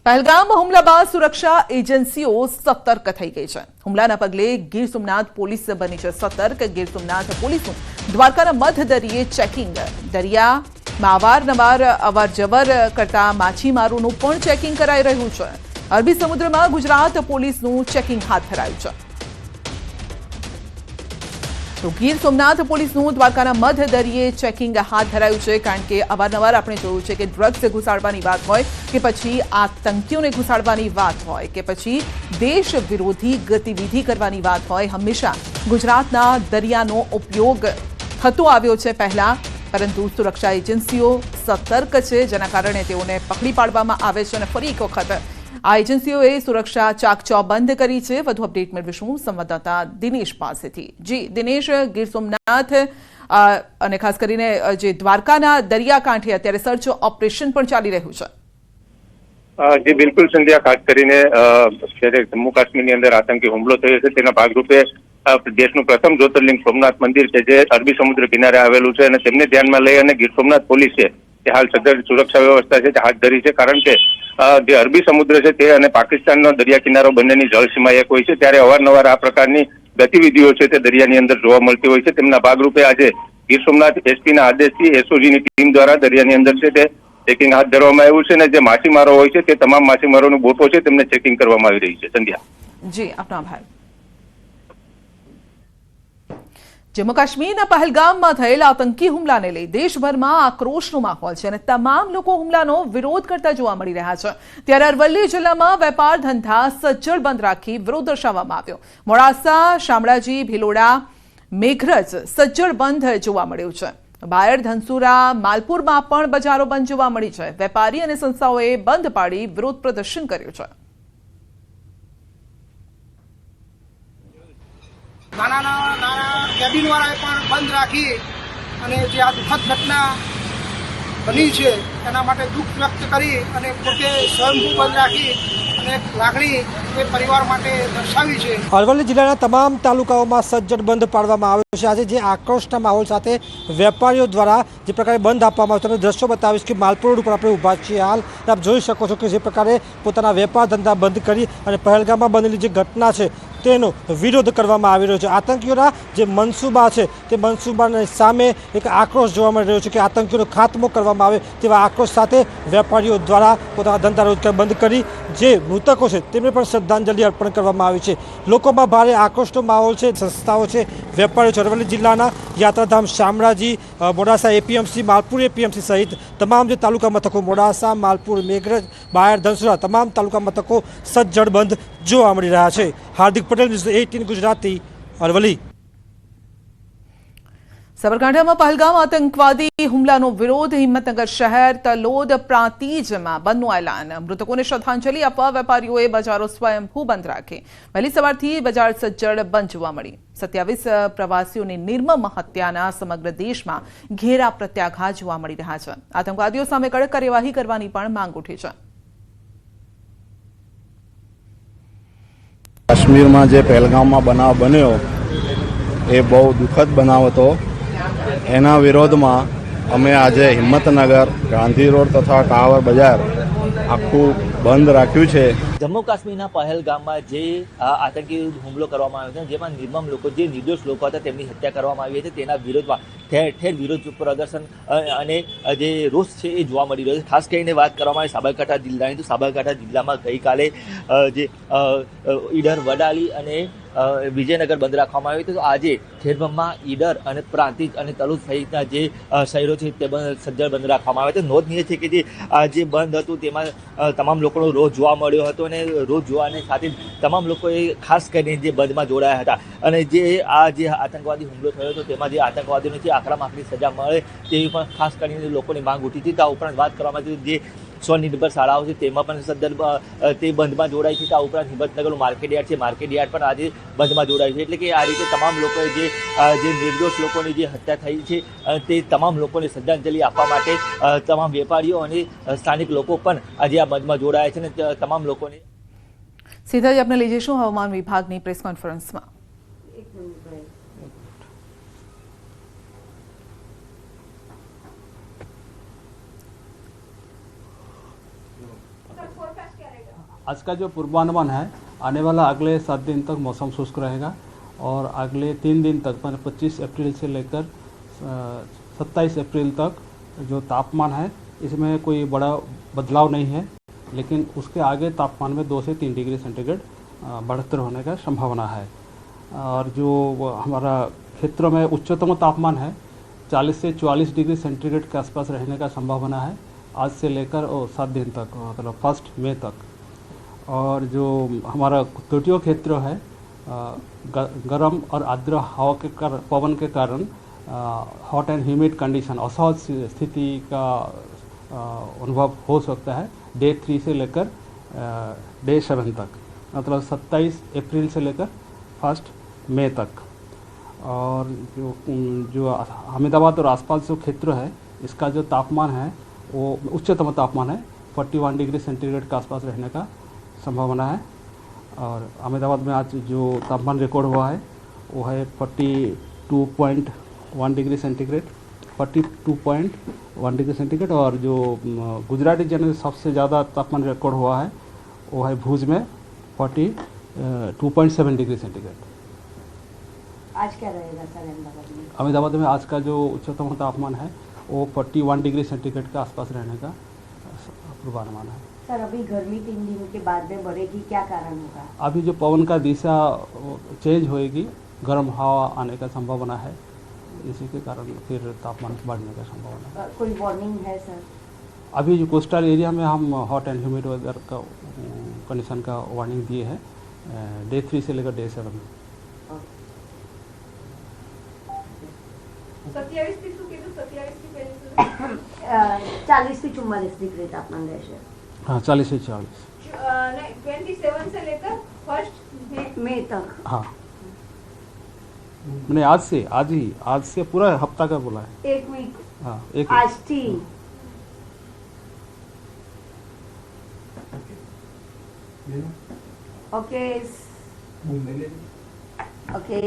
પહેલગામ હુમલા બાદ સુરક્ષા એજન્સીઓ સતર્ક થઈ ગઈ છે। હુમલાના પગલે ગીર સોમનાથ પોલીસ બની છે સતર્ક। ગીર સોમનાથ પોલીસનું દ્વારકાના મધ દરિયે ચેકિંગ, દરિયામાં અવારનવાર અવરજવર કરતા માછીમારોનું પણ ચેકિંગ કરાઈ રહ્યું છે। અરબી સમુદ્રમાં ગુજરાત પોલીસનું ચેકિંગ હાથ ધરાયું છે। તો ગીર સોમનાથ પોલીસનું દ્વારકાના મધ દરિયે ચેકિંગ હાથ ધરાયું છે, કારણ કે અવારનવાર આપણે જોયું છે કે ડ્રગ્સ ઘુસાડવાની વાત હોય કે પછી આતંકીઓને ઘુસાડવાની વાત હોય કે પછી દેશ વિરોધી ગતિવિધિ કરવાની વાત હોય, હંમેશા ગુજરાતના દરિયાનો ઉપયોગ થતો આવ્યો છે પહેલા, પરંતુ સુરક્ષા એજન્સીઓ સતર્ક છે, જેના કારણે તેઓને પકડી પાડવામાં આવે છે અને ફરી એક વખત આ એજન્સીઓએ સુરક્ષા ચાકચौबंद કરી છે। વધુ અપડેટ મેળવીશું સંવાદદાતા દિનેશ પાસેથી। જી દિનેશ, ગીર સોમનાથ અને ખાસ કરીને જે દ્વારકાના દરિયાકાંઠે અત્યારે સર્ચ ઓપરેશન પણ ચાલી રહ્યું છે। जी बिल्कुल संध्या, खास કરીને जम्मू काश्मीर अंदर आतंकी હુમલો થયો છે તેના ભાગરૂપે દેશનું પ્રથમ જ્યોતિર્લિંગ સોમનાથ મંદિર છે જે અરબી સમુદ્ર કિનારે આવેલું છે અને તેમને ધ્યાનમાં લઈ અને ગીર સોમનાથ પોલીસે હાલ સઘન સુરક્ષા વ્યવસ્થા છે હાથ ધરી છે, કારણ કે જે અરબી સમુદ્ર છે તે અને પાકિસ્તાનનો દરિયા કિનારો બંનેની જળસીમા એક હોય છે, ત્યારે અવારનવાર આ પ્રકારની ગતિવિધિઓ છે તે દરિયાની અંદર જોવા મળતી હોય છે। તેમના ભાગરૂપે આજે ગીર સોમનાથ એસપીના આદેશથી એસઓજીની ટીમ દ્વારા દરિયાની અંદર છે તે ચેકિંગ હાથ ધરવામાં આવ્યું છે અને જે માછીમારો હોય છે તે તમામ માછીમારોની બોટો છે તેમને ચેકિંગ કરવામાં આવી રહી છે। સંધ્યા જી, આપનો આભાર। जम्मू काश्मीर पहलगाम थयेल आतंकी हुमलाने लई देशभर में आक्रोशनो माहौल है और तमाम लोग हुमलानो विरोध करता जोवा मळी रह्या छे। त्यारे अरवल्ली जिल्लामां वेपार धंधा सज्जड बंध राखी विरोध दर्शाववामां आव्यो। मोडासा, शामळाजी, भीलोड़ा, मेघरज सज्जड बंध जोवा मळ्यो छे। बायर, धनसुरा, मालपुरमां पण बजारो बंध जोवा मळी छे। वेपारी अने संस्थाओए बंध पाड़ी विरोध प्रदर्शन कर्युं छे। नाना केबिन वाला बंद राखी અને જે આ દુઃખદ ઘટના બની છે એના માટે દુઃખ વ્યક્ત કરી અને પોતે સ્વયંભૂ બંધ રાખી અને લાગણી એ પરિવાર માટે દર્શાવી છે। અરવલ્લી જિલ્લાના તમામ તાલુકાઓમાં સજ્જડ બંધ પાડવામાં આવ્યો છે। આજે જે આક્રોશના માહોલ સાથે વેપારીઓ દ્વારા જે પ્રકારે બંધ આપવામાં આવ્યો, તમે દ્રશ્યો બતાવીશ કે માલપુર રોડ ઉપર આપણે ઊભા છીએ હાલ, આપ જોઈ શકો છો કે જે પ્રકારે પોતાના વેપાર ધંધા બંધ કરી અને પહેલગામમાં બનેલી જે ઘટના છે તેનો વિરોધ કરવામાં આવી રહ્યો છે। આતંકીઓના જે મનસૂબા છે તે મનસૂબાની સામે એક આક્રોશ જોવા મળી રહ્યો છે કે આતંકીઓનો ખાત્મો કરવામાં આવે તેવા આક્રોશ સાથે વેપારીઓ દ્વારા પોતાના ધંધા રોજગાર બંધ કરી જે મૃતકો છે તેમને પણ શ્રદ્ધાંજલિ અર્પણ કરવામાં આવી છે। લોકોમાં ભારે આક્રોશનો માહોલ છે। સંસ્થાઓ છે, વેપારીઓ છે। અરવલ્લી જિલ્લાના યાત્રાધામ શામળાજી, મોડાસા એપીએમસી, માલપુર એપીએમસી સહિત તમામ જે તાલુકા મથકો મોડાસા, માલપુર, મેઘરજ, બાયર, ધનસુરા તમામ તાલુકા મથકો સજ્જડ બંધ જોવા મળી રહ્યા છે। હાર્દિક પટેલ, ન્યૂઝ 18 ગુજરાતી, અરવલ્લી। સાબરકાંઠામાં પહેલગામ આતંકવાદી હુમલાનો વિરોધ। હિંમતનગર શહેર, તલોદ, પ્રાંતિજમાં બંધનું એલાન। મૃતકોને શ્રદ્ધાંજલિ આપવા વેપારીઓએ બજારો સ્વયંભૂ બંધ રાખી। વહેલી સવારથી બજાર સજ્જડ બંધ જોવા મળી। 27 પ્રવાસીઓની નિર્મમ હત્યાના સમગ્ર દેશમાં ઘેરા પ્રત્યાઘાત જોવા મળી રહ્યા છે। આતંકવાદીઓ સામે કડક કાર્યવાહી કરવાની પણ માંગ ઉઠી છે। કાશ્મીરમાં જે પહેલગામમાં બનાવ બન્યો એ બહુ દુઃખદ બનાવ હતો। એના વિરોધમાં અમે આજે હિંમતનગર, ગાંધી રોડ તથા કાવર બજાર આખું બંધ રાખ્યું છે। જમ્મુ કાશ્મીરના પહેલગામમાં જે આતંકી હુમલો કરવામાં આવ્યો છે, જેમાં નિર્મમ લોકો, જે નિર્દોષ લોકો હતા તેમની હત્યા કરવામાં આવી હતી, તેના વિરોધમાં ઠેર ઠેર વિરોધ પ્રદર્શન અને જે રોષ છે એ જોવા મળી રહ્યો છે। ખાસ કરીને વાત કરવામાં આવે સાબરકાંઠા જિલ્લાની, તો સાબરકાંઠા જિલ્લામાં ગઈકાલે જે ઈડર, વડાલી અને વિજયનગર બંધ રાખવામાં આવ્યું હતું, તો આજે ખેડબ્રહ્મા, ઈડર અને પ્રાંતિજ અને તલોદ સહિતના જે શહેરો છે તે સજ્જડ બંધ રાખવામાં આવ્યા હતા। નોંધનીય છે કે જે બંધ હતું તેમાં તમામ લોકોનો રોષ જોવા મળ્યો હતો અને રોષ જોવાને સાથે તમામ લોકોએ ખાસ કરીને જે બંધમાં જોડાયા હતા અને જે આતંકવાદી હુમલો થયો હતો તેમાં જે આતંકવાદીઓને જે આકરામાં આકરી સજા મળે તેવી પણ ખાસ કરીને લોકોની માંગ ઉઠી હતી। આ ઉપરાંત વાત કરવામાં આવી જે સ્વનિર્ભર શાળાઓ છે તેમાં પણ તે બંધમાં જોડાઈ છે। આ ઉપરાંત હિંમતનગરનું માર્કેટ યાર્ડ છે, માર્કેટ યાર્ડ પણ આજે બંધમાં જોડાયું છે। એટલે કે આ રીતે તમામ લોકોએ જે નિર્દોષ લોકોની જે હત્યા થઈ છે તે તમામ લોકોને શ્રદ્ધાંજલિ આપવા માટે તમામ વેપારીઓ અને સ્થાનિક લોકો પણ આજે આ બંધમાં જોડાયા છે અને તમામ લોકોને સીધા જ આપણે લઈ જઈશું હવામાન વિભાગની પ્રેસ કોન્ફરન્સમાં। forecast क्या रहेगा? आज का जो पूर्वानुमान है, आने वाला अगले 7 दिन तक मौसम शुष्क रहेगा और अगले 3 दिन तक मतलब 25 अप्रैल से लेकर 27 अप्रैल तक जो तापमान है इसमें कोई बड़ा बदलाव नहीं है, लेकिन उसके आगे तापमान में 2 से 3 डिग्री सेंटीग्रेड बढ़ोतरी होने का संभावना है। और जो हमारा क्षेत्रों में उच्चतम तापमान है 40 से 44 डिग्री सेंटीग्रेड के आसपास रहने का संभावना है आज से लेकर 7 दिन तक, मतलब 1 मई तक। और जो हमारा तटीय क्षेत्र है गर्म और आर्द्र हवा के पवन के कारण हॉट एंड ह्यूमिड कंडीशन, असहज स्थिति का अनुभव हो सकता है डे 3 से लेकर डे 7 तक, मतलब 27 अप्रैल से लेकर 1 मई तक। और जो अहमदाबाद और आसपास जो क्षेत्र है इसका जो तापमान है वो उच्चतम तापमान है 41 डिग्री सेंटीग्रेड के आसपास रहने का संभावना है। और अहमदाबाद में आज जो तापमान रिकॉर्ड हुआ है वो है 42.1 डिग्री सेंटीग्रेड, 42.1 डिग्री सेंटीग्रेड। और जो गुजरात रीजन में सबसे ज़्यादा तापमान रिकॉर्ड हुआ है वो है भुज में 42.7 डिग्री सेंटीग्रेड। आज क्या रहेगा सर अहमदाबाद में? अहमदाबाद में आज का जो उच्चतम तापमान है वो 41 डिग्री सेंटीग्रेड के आसपास रहने का पूर्वानुमान है। सर अभी गर्मी 3 दिनों के बाद में बढ़ेगी, क्या कारण होगा? अभी जो पवन का दिशा चेंज होएगी, गर्म हवा आने का संभावना है, इसी के कारण फिर तापमान बढ़ने का संभावना है। कोई वार्निंग है सर? अभी जो कोस्टल एरिया में हम हॉट एंड ह्यूमिड वेदर का कंडीशन का वार्निंग दिए हैं डे 3 से लेकर डे 7 में। 27 થી શું કીધું? 27 થી પહેલી 40 થી 44 डिग्री तापमान रहेगा। हाँ 40 से 40। नहीं 27 से लेकर 1 मई तक। हाँ मैंने आज से पूरा हफ्ता का बोला है। एक वीक। हाँ एक आज थी। Okay okay.